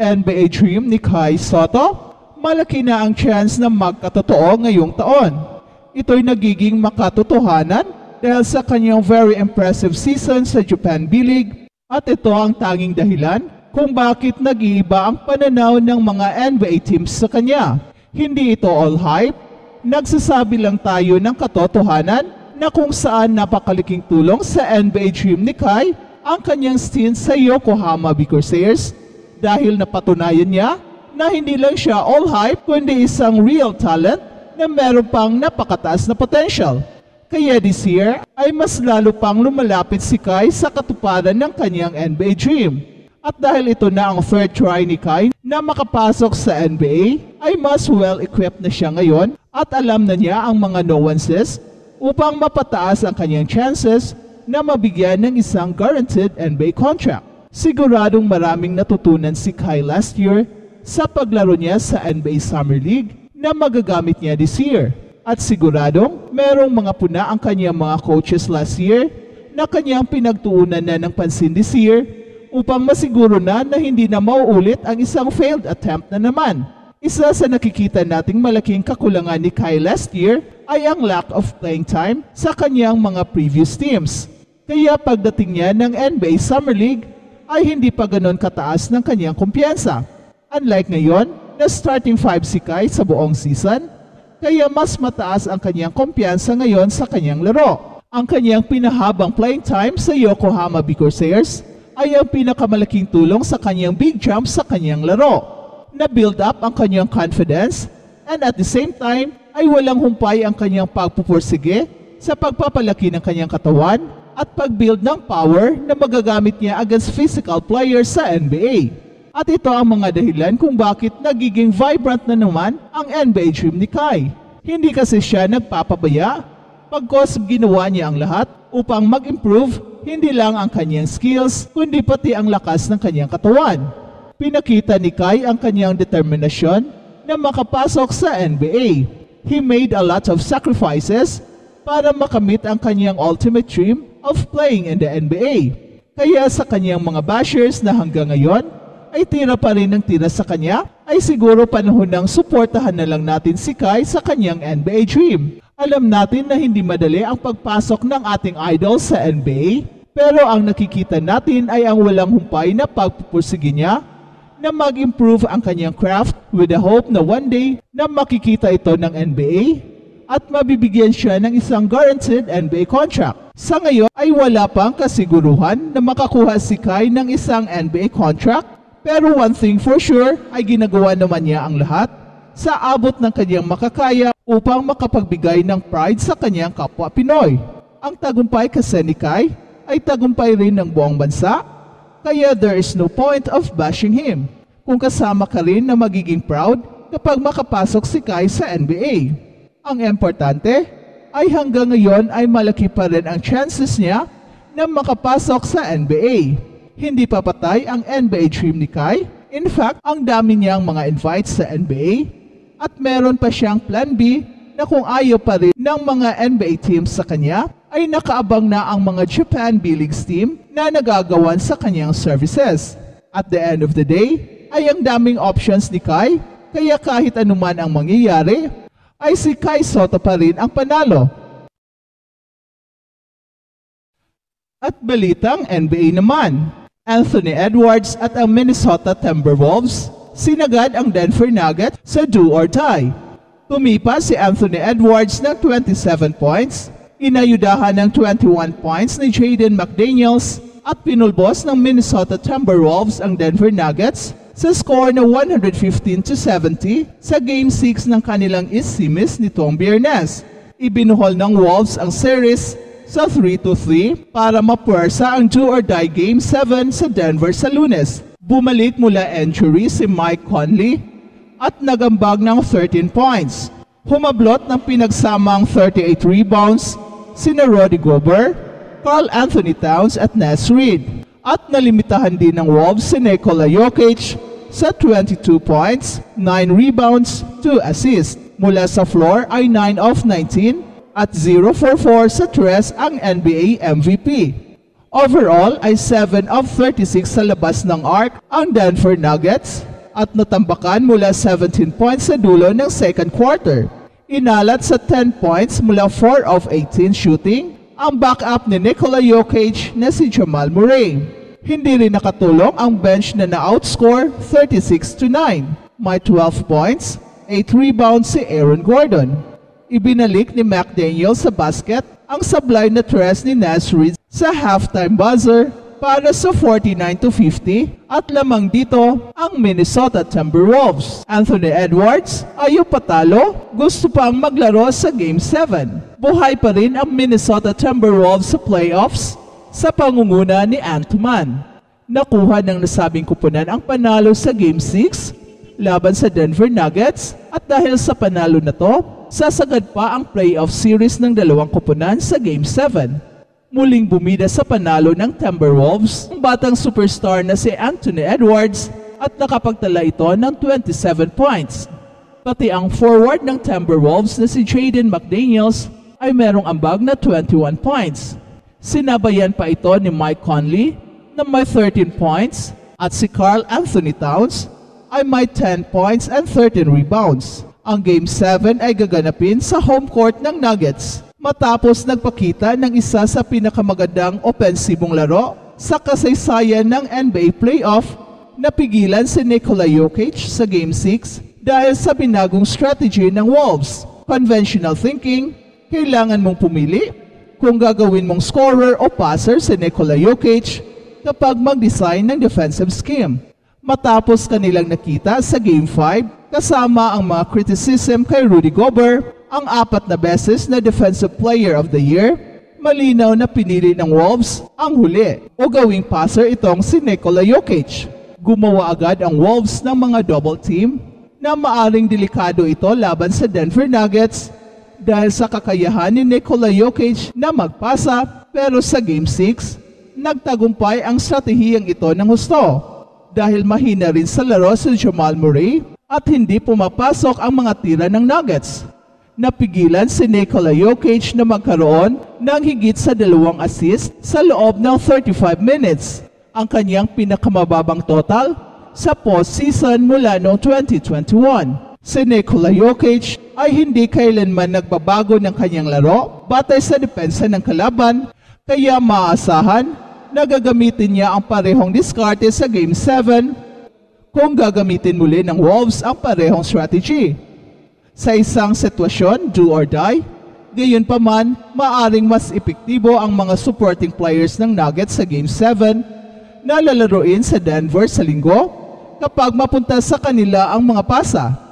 NBA dream ni Kai Sotto? Malaki na ang chance na magkatotoo ngayong taon. Ito'y nagiging makatotohanan dahil sa kanyang very impressive season sa Japan B-League at ito ang tanging dahilan kung bakit nag-iiba ang pananaw ng mga NBA teams sa kanya. Hindi ito all hype, nagsasabi lang tayo ng katotohanan na kung saan napakalaking tulong sa NBA dream ni Kai ang kanyang stint sa Yokohama B. Corsairs dahil napatunayan niya na hindi lang siya all hype kundi isang real talent na meron pang napakataas na potential. Kaya this year ay mas lalo pang lumalapit si Kai sa katuparan ng kanyang NBA dream. At dahil ito na ang third try ni Kai na makapasok sa NBA, ay mas well-equipped na siya ngayon at alam na niya ang mga nuances upang mapataas ang kanyang chances na mabigyan ng isang guaranteed NBA contract. Siguradong maraming natutunan si Kai last year sa paglaro niya sa NBA Summer League na magagamit niya this year. At siguradong merong mga puna ang kanyang mga coaches last year na kanyang pinagtuunan na ng pansin this year upang masiguro na hindi na mauulit ang isang failed attempt na naman. Isa sa nakikita nating malaking kakulangan ni Kai last year ay ang lack of playing time sa kanyang mga previous teams. Kaya pagdating niya ng NBA Summer League ay hindi pa ganon kataas ng kanyang kumpiyansa. Unlike ngayon na starting 5 si Kai sa buong season, kaya mas mataas ang kanyang kumpiyansa ngayon sa kanyang laro. Ang kanyang pinahabang playing time sa Yokohama B. Corsairs ay ang pinakamalaking tulong sa kanyang big jump sa kanyang laro. Na-build up ang kanyang confidence and at the same time ay walang humpay ang kanyang pagpupursige sa pagpapalaki ng kanyang katawan at pag-build ng power na magagamit niya against physical players sa NBA. At ito ang mga dahilan kung bakit nagiging vibrant na naman ang NBA dream ni Kai. Hindi kasi siya nagpapabaya, pagkos ginawa niya ang lahat upang mag-improve hindi lang ang kanyang skills, kundi pati ang lakas ng kanyang katawan. Pinakita ni Kai ang kanyang determinasyon na makapasok sa NBA. He made a lot of sacrifices para makamit ang kanyang ultimate dream of playing in the NBA. Kaya sa kanyang mga bashers na hanggang ngayon ay tira pa rin ng tira sa kanya, ay siguro panahon ng suportahan na lang natin si Kai sa kanyang NBA dream. Alam natin na hindi madali ang pagpasok ng ating idol sa NBA, pero ang nakikita natin ay ang walang humpay na pagpupursige niya na mag-improve ang kanyang craft with the hope na one day na makikita ito ng NBA at mabibigyan siya ng isang guaranteed NBA contract. Sa ngayon ay wala pang kasiguruhan na makakuha si Kai ng isang NBA contract, pero one thing for sure ay ginagawa naman niya ang lahat sa abot ng kanyang makakaya upang makapagbigay ng pride sa kanyang kapwa Pinoy. Ang tagumpay kasi ni Kai ay tagumpay rin ng buong bansa, kaya there is no point of bashing him kung kasama ka rin na magiging proud kapag makapasok si Kai sa NBA. Ang importante ay hanggang ngayon ay malaki pa rin ang chances niya na makapasok sa NBA. Hindi pa patay ang NBA dream ni Kai. In fact, ang dami niyang mga invites sa NBA at meron pa siyang plan B na kung ayaw pa rin ng mga NBA teams sa kanya, ay nakaabang na ang mga Japan B-League team na nagagawan sa kanyang services. At the end of the day, ay ang daming options ni Kai, kaya kahit anuman ang mangyayari, ay si Kai Sotto pa rin ang panalo. At balitang NBA naman, Anthony Edwards at ang Minnesota Timberwolves sinagad ang Denver Nuggets sa do or die. Tumipa si Anthony Edwards ng 27 points, inayudahan ng 21 points ni Jaden McDaniels at pinulbos ng Minnesota Timberwolves ang Denver Nuggets sa score na 115-70 sa Game 6 ng kanilang East Series nitong Biyernes. Ibinuhol ng Wolves ang series sa 3-3 para mapuwersa ang do-or-die Game 7 sa Denver sa Lunes. Bumalik mula injury si Mike Conley at nagambag ng 13 points. Humablot ng pinagsamang 38 rebounds sina Rudy Gobert, Karl Anthony Towns at Naz Reid. At nalimitahan din ng Wolves si Nikola Jokic sa 22 points, 9 rebounds, 2 assists. Mula sa floor ay 9 of 19 at 0 for 4 sa tres ang NBA MVP. Overall ay 7 of 36 sa labas ng arc ang Denver Nuggets at natambakan mula 17 points sa dulo ng second quarter. Inalat sa 10 points mula 4 of 18 shooting ang backup ni Nikola Jokic na si Jamal Murray. Hindi rin nakatulong ang bench na na-outscore 36-9. May 12 points, 8 rebounds si Aaron Gordon. Ibinalik ni McDaniel sa basket ang sablay na tres ni Naz Reid sa halftime buzzer para sa 49-50 at lamang dito ang Minnesota Timberwolves. Anthony Edwards ayaw patalo, gusto pang maglaro sa Game 7. Buhay pa rin ang Minnesota Timberwolves sa playoffs sa pangunguna ni Ant-Man. Nakuha ng nasabing kupunan ang panalo sa Game 6 laban sa Denver Nuggets at dahil sa panalo na to, sasagad pa ang playoff series ng dalawang kupunan sa Game 7. Muling bumida sa panalo ng Timberwolves ang batang superstar na si Anthony Edwards at nakapagtala ito ng 27 points. Pati ang forward ng Timberwolves na si Jaden McDaniels ay merong ambag na 21 points. Sinabayan pa ito ni Mike Conley na may 13 points at si Karl Anthony Towns ay may 10 points and 13 rebounds. Ang Game 7 ay gaganapin sa home court ng Nuggets matapos nagpakita ng isa sa pinakamagandang opensibong laro sa kasaysayan ng NBA playoff. Napigilan si Nikola Jokic sa Game 6 dahil sa binagong strategy ng Wolves. Conventional thinking, kailangan mong pumili kung gagawin mong scorer o passer si Nikola Jokic kapag mag-design ng defensive scheme. Matapos kanilang nakita sa Game 5 kasama ang mga criticism kay Rudy Gobert, ang 4 na beses na Defensive Player of the Year, malinaw na pinili ng Wolves ang huli o gawing passer itong si Nikola Jokic. Gumawa agad ang Wolves ng mga double team na maaring delikado ito laban sa Denver Nuggets dahil sa kakayahan ni Nikola Jokic na magpasa, pero sa Game 6, nagtagumpay ang stratehiyang ito ng husto dahil mahina rin sa laro si Jamal Murray at hindi pumapasok ang mga tira ng Nuggets. Napigilan si Nikola Jokic na magkaroon ng higit sa 2 assist sa loob ng 35 minutes, ang kanyang pinakamababang total sa postseason mula noong 2021. Si Nikola Jokic ay hindi kailanman nagbabago ng kanyang laro batay sa depensa ng kalaban, kaya maasahan na gagamitin niya ang parehong diskarte sa Game 7 kung gagamitin muli ng Wolves ang parehong strategy. Sa isang sitwasyon, do or die, gayon pa man, maaring mas epektibo ang mga supporting players ng Nuggets sa Game 7 na lalaroin sa Denver sa linggo kapag mapunta sa kanila ang mga pasa.